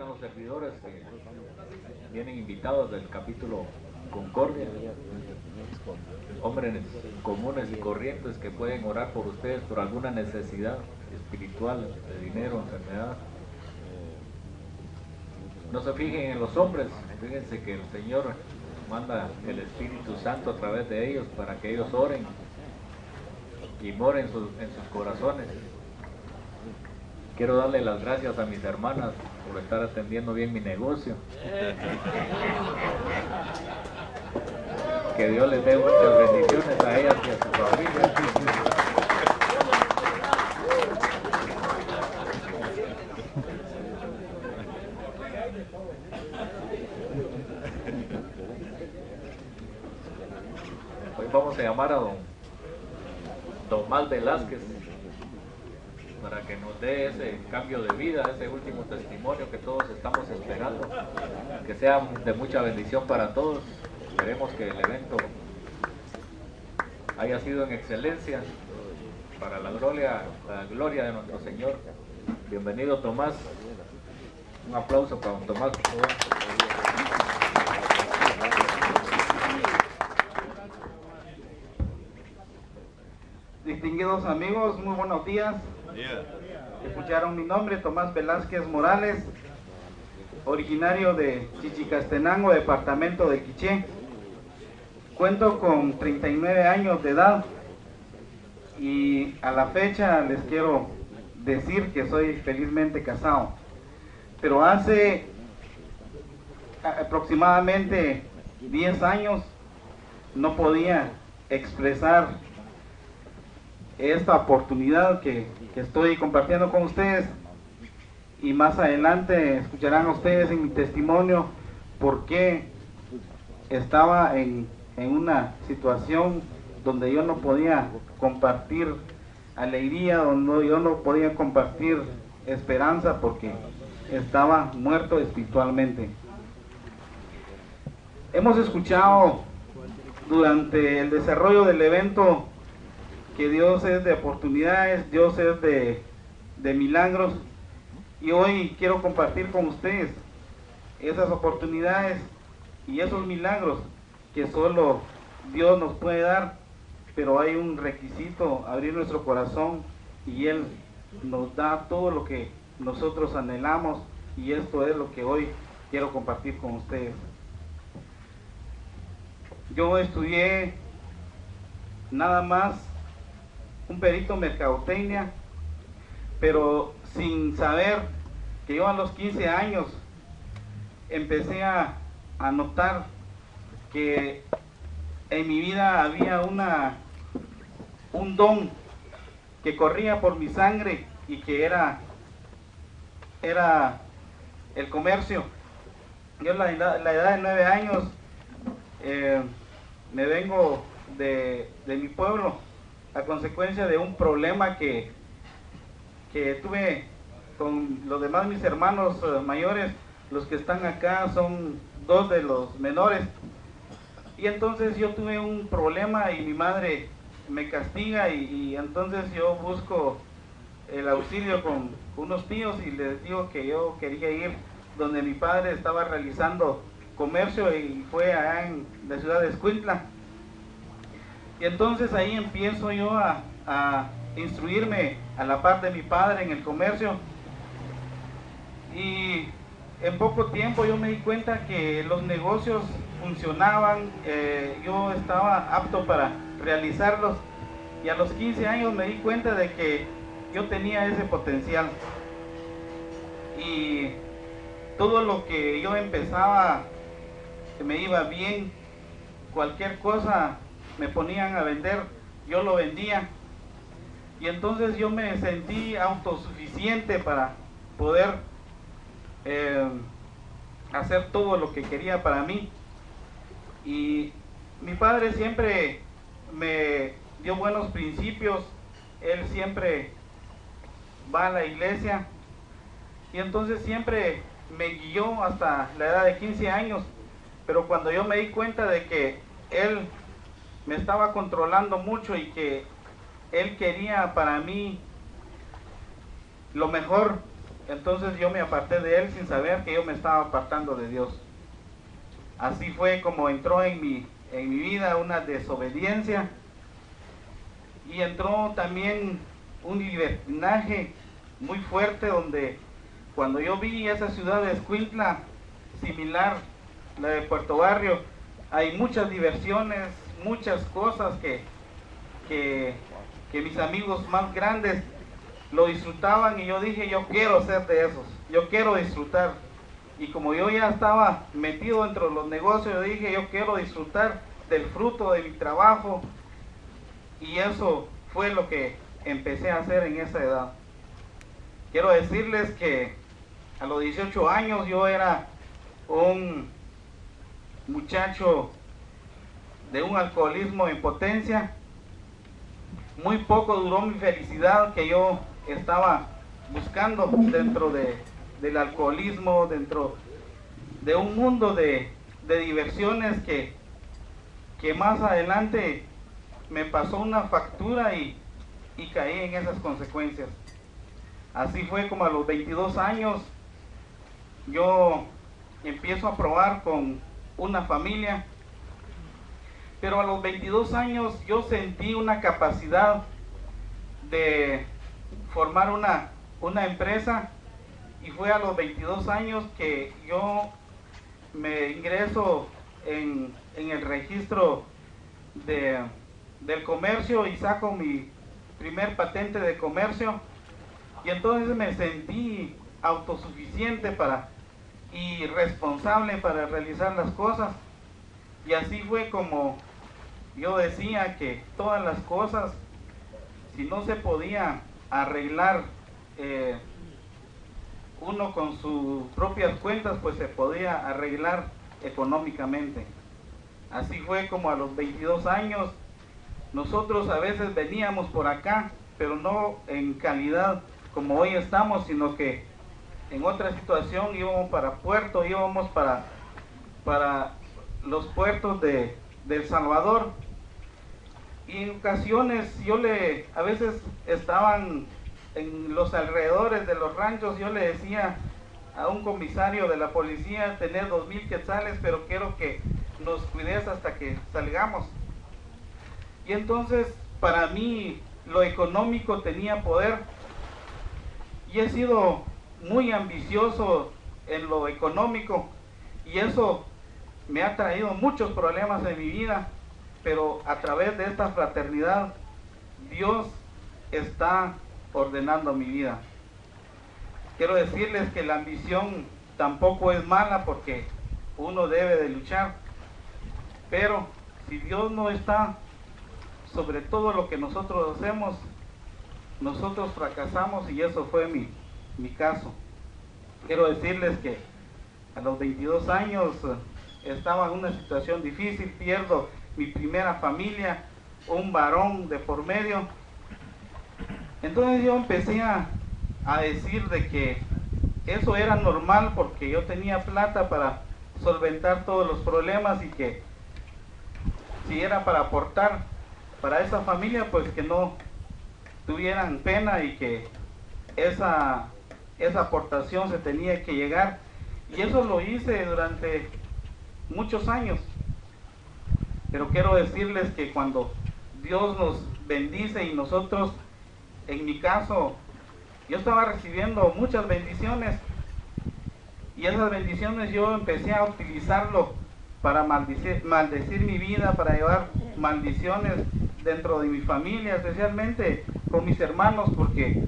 están los servidores que vienen invitados del capítulo Concordia, hombres comunes y corrientes que pueden orar por ustedes por alguna necesidad espiritual, de dinero, enfermedad. No se fijen en los hombres, fíjense que el Señor manda el Espíritu Santo a través de ellos para que ellos oren y moren en sus corazones. Quiero darle las gracias a mis hermanas por estar atendiendo bien mi negocio. Que Dios les dé muchas bendiciones a ellas y a su familia. Hoy vamos a llamar a don Tomás Velázquez para que nos dé ese cambio de vida, ese último testimonio que todos estamos esperando, que sea de mucha bendición para todos. Esperemos que el evento haya sido en excelencia para la gloria de nuestro Señor. Bienvenido, Tomás. Un aplauso para don Tomás, por favor. Distinguidos amigos, muy buenos días. Escucharon mi nombre, Tomás Velázquez Morales, originario de Chichicastenango, departamento de Quiché. Cuento con 39 años de edad y a la fecha les quiero decir que soy felizmente casado. Pero hace aproximadamente 10 años no podía expresar esta oportunidad que estoy compartiendo con ustedes, y más adelante escucharán a ustedes en mi testimonio por qué estaba en una situación donde yo no podía compartir alegría, donde yo no podía compartir esperanza, porque estaba muerto espiritualmente. Hemos escuchado durante el desarrollo del evento que Dios es de oportunidades, Dios es de milagros, y hoy quiero compartir con ustedes esas oportunidades y esos milagros que solo Dios nos puede dar, pero hay un requisito: abrir nuestro corazón, y Él nos da todo lo que nosotros anhelamos, y esto es lo que hoy quiero compartir con ustedes. Yo estudié nada más un perito mercadotecnia, pero sin saber que yo a los 15 años empecé a notar que en mi vida había un don que corría por mi sangre, y que era el comercio. Yo a la edad de 9 años me vengo de mi pueblo a consecuencia de un problema que tuve con los demás mis hermanos mayores. Los que están acá son 2 de los menores, y entonces yo tuve un problema y mi madre me castiga, y entonces yo busco el auxilio con unos tíos y les digo que yo quería ir donde mi padre estaba realizando comercio, y fue allá en la ciudad de Escuintla. Y entonces ahí empiezo yo a instruirme a la par de mi padre en el comercio, y en poco tiempo yo me di cuenta que los negocios funcionaban, yo estaba apto para realizarlos, y a los 15 años me di cuenta de que yo tenía ese potencial, y todo lo que yo empezaba que me iba bien, cualquier cosa me ponían a vender, yo lo vendía, y entonces yo me sentí autosuficiente para poder hacer todo lo que quería para mí. Y mi padre siempre me dio buenos principios, él siempre va a la iglesia, y entonces siempre me guió hasta la edad de 15 años, pero cuando yo me di cuenta de que él me estaba controlando mucho y que él quería para mí lo mejor, entonces yo me aparté de él sin saber que yo me estaba apartando de Dios. Así fue como entró en mi vida una desobediencia, y entró también un libertinaje muy fuerte, donde cuando yo vi esa ciudad de Escuintla, similar la de Puerto Barrio, hay muchas diversiones, muchas cosas que mis amigos más grandes lo disfrutaban, y yo dije, yo quiero ser de esos, yo quiero disfrutar. Y como yo ya estaba metido dentro de los negocios, yo dije, yo quiero disfrutar del fruto de mi trabajo, y eso fue lo que empecé a hacer en esa edad. Quiero decirles que a los 18 años yo era un muchacho de un alcoholismo en potencia. Muy poco duró mi felicidad que yo estaba buscando dentro del alcoholismo, dentro de un mundo de diversiones que más adelante me pasó una factura y caí en esas consecuencias. Así fue como a los 22 años yo empiezo a probar con una familia, pero a los 22 años yo sentí una capacidad de formar una empresa, y fue a los 22 años que yo me ingreso en el registro del comercio y saco mi primer patente de comercio, y entonces me sentí autosuficiente y responsable para realizar las cosas. Y así fue como yo decía que todas las cosas, si no se podía arreglar uno con sus propias cuentas, pues se podía arreglar económicamente. Así fue como a los 22 años nosotros a veces veníamos por acá, pero no en calidad como hoy estamos, sino que en otra situación íbamos para Puerto, íbamos para los puertos de El Salvador. Y en ocasiones a veces estaban en los alrededores de los ranchos, yo le decía a un comisario de la policía, tener 2,000 quetzales, pero quiero que nos cuides hasta que salgamos. Y entonces para mí lo económico tenía poder, y he sido muy ambicioso en lo económico, y eso me ha traído muchos problemas en mi vida, pero a través de esta fraternidad Dios está ordenando mi vida. Quiero decirles que la ambición tampoco es mala, porque uno debe de luchar, pero si Dios no está sobre todo lo que nosotros hacemos, nosotros fracasamos, y eso fue mi caso. Quiero decirles que a los 22 años estaba en una situación difícil, pierdo mi primera familia, un varón de por medio. Entonces yo empecé a decir de que eso era normal, porque yo tenía plata para solventar todos los problemas, y que si era para aportar para esa familia, pues que no tuvieran pena, y que esa aportación se tenía que llegar. Y eso lo hice durante muchos años. Pero quiero decirles que cuando Dios nos bendice, y nosotros, en mi caso, yo estaba recibiendo muchas bendiciones, y esas bendiciones yo empecé a utilizarlo para maldecir mi vida, para llevar maldiciones dentro de mi familia, especialmente con mis hermanos, porque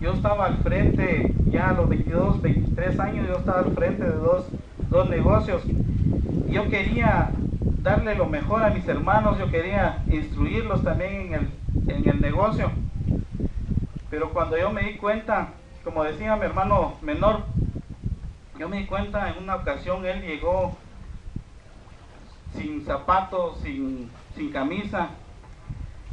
yo estaba al frente, ya a los 22, 23 años, yo estaba al frente de dos negocios. Yo quería darle lo mejor a mis hermanos, yo quería instruirlos también en el negocio. Pero cuando yo me di cuenta, como decía mi hermano menor, yo me di cuenta en una ocasión, él llegó sin zapatos, sin camisa,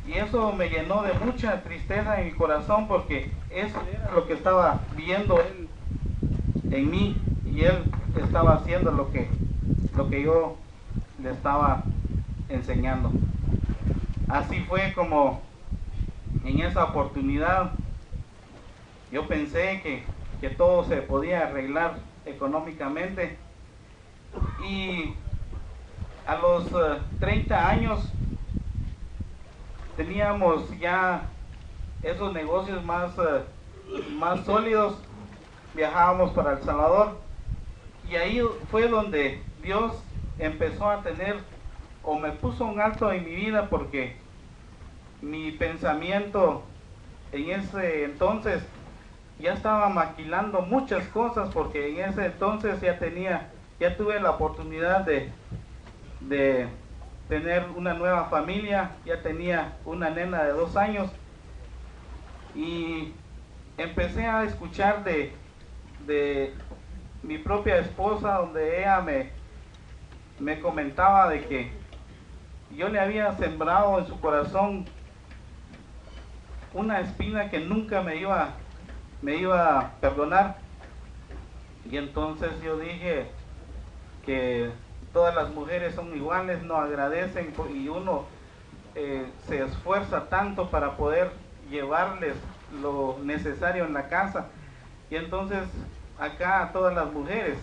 y eso me llenó de mucha tristeza en mi corazón, porque eso era lo que estaba viendo él en mí, y él estaba haciendo lo que yo le estaba enseñando. Así fue como en esa oportunidad yo pensé que que todo se podía arreglar económicamente. Y a los 30 años teníamos ya esos negocios más sólidos. Viajábamos para El Salvador y ahí fue donde Dios empezó a tener, o me puso un alto en mi vida, porque mi pensamiento en ese entonces ya estaba maquilando muchas cosas, porque en ese entonces ya tuve la oportunidad de tener una nueva familia, ya tenía una nena de 2 años y empecé a escuchar de mi propia esposa, donde ella me comentaba de que yo le había sembrado en su corazón una espina que nunca me iba a perdonar. Y entonces yo dije que todas las mujeres son iguales, no agradecen, y uno se esfuerza tanto para poder llevarles lo necesario en la casa. Y entonces acá todas las mujeres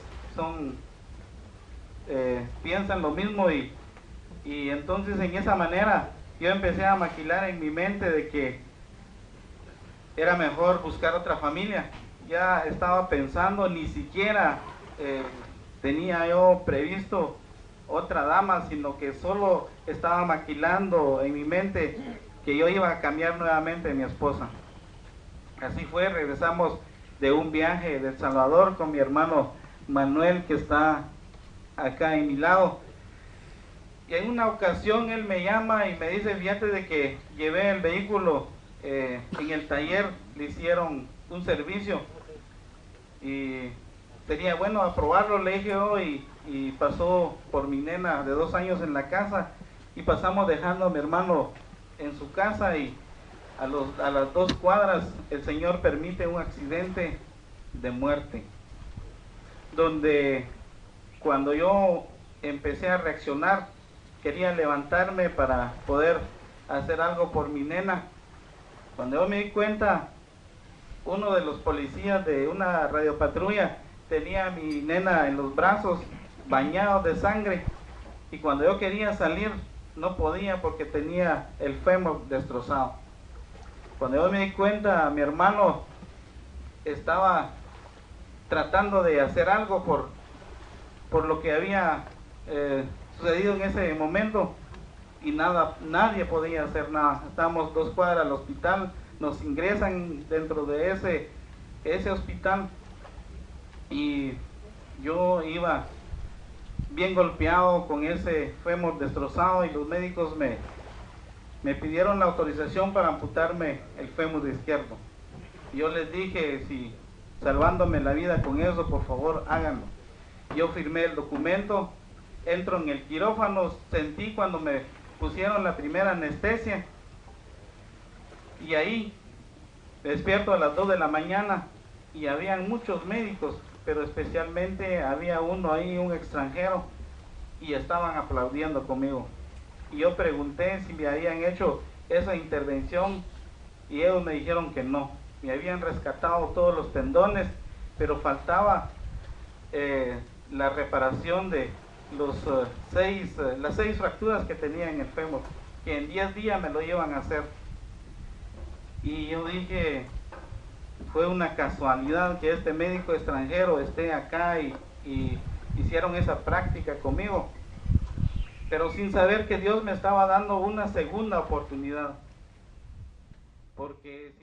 piensan lo mismo, y entonces en esa manera yo empecé a maquilar en mi mente de que era mejor buscar otra familia. Ya estaba pensando, ni siquiera tenía yo previsto otra dama, sino que solo estaba maquilando en mi mente que yo iba a cambiar nuevamente a mi esposa. Así fue, regresamos de un viaje de El Salvador con mi hermano Manuel, que está acá en mi lado. Y en una ocasión él me llama y me dice, fíjate de que llevé el vehículo en el taller, le hicieron un servicio y sería bueno aprobarlo, le dije yo, y pasó por mi nena de 2 años en la casa, y pasamos dejando a mi hermano en su casa, y a las 2 cuadras el Señor permite un accidente de muerte, donde cuando yo empecé a reaccionar, quería levantarme para poder hacer algo por mi nena. Cuando yo me di cuenta, uno de los policías de una radiopatrulla tenía a mi nena en los brazos, bañados de sangre, y cuando yo quería salir, no podía porque tenía el fémur destrozado. Cuando yo me di cuenta, mi hermano estaba tratando de hacer algo por lo que había sucedido en ese momento, y nadie podía hacer nada. Estábamos 2 cuadras al hospital, nos ingresan dentro de ese hospital, y yo iba bien golpeado con ese fémur destrozado, y los médicos me pidieron la autorización para amputarme el fémur izquierdo. Yo les dije, si salvándome la vida con eso, por favor háganlo. Yo firmé el documento, entro en el quirófano, sentí cuando me pusieron la primera anestesia, y ahí despierto a las 2 de la mañana y habían muchos médicos, pero especialmente había uno ahí, un extranjero, y estaban aplaudiendo conmigo. Y yo pregunté si me habían hecho esa intervención, y ellos me dijeron que no. Me habían rescatado todos los tendones, pero faltaba la reparación de las 6 fracturas que tenía en el fémur, que en 10 días me lo iban a hacer. Y yo dije, fue una casualidad que este médico extranjero esté acá, y hicieron esa práctica conmigo, pero sin saber que Dios me estaba dando una segunda oportunidad, porque